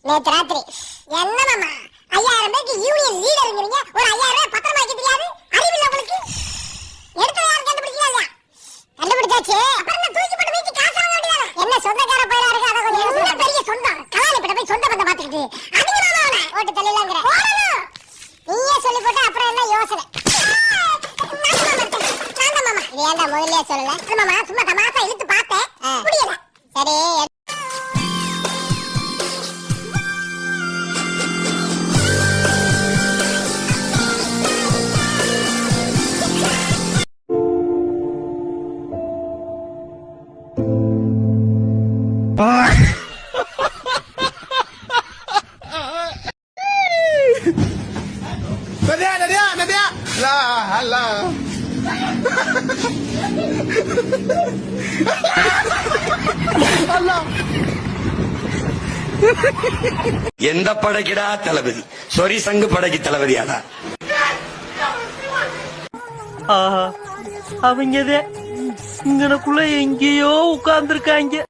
நேத்து ராத்திரி என்ன மாமா 5000 பேருக்கு யூனியன் லீடர்ங்கறீங்க ஒரு 5000 ரூபாய் பத்திரமா வைக்க தெரியாது அறிவில்ல உங்களுக்கு எடுத்து யார் கண்டுபிடிச்சீங்க கண்டுபிடிச்சாச்சு அப்புறம் என்ன தூக்கி போட்டு வீட்டு காசு வாங்க வேண்டியதானே என்ன சொந்தக்கார பையலா இருக்கு அத கொஞ்சம் பெரிய சொந்தம் கலாலி கிட்ட போய் சொந்த பந்த பாத்துக்கிட்டு அதுக்கு மாமா அவன ஓட்டு தள்ளிலாங்கற நீயே சொல்லி போட்டு அப்புறம் என்ன யோசனை நான் மாமா இது ஏன்டா முதல்லயே சொல்லல மாமா சும்மா தமாசா இழுத்து பார்த்தேன் புரியல சரி எந்த படைக்கிடா தளபதி சொரி சங்கு படைக்கு தளபதியாடா அவங்கதே இங்கனக்குள்ள எங்கேயோ உட்கார்ந்துருக்காங்க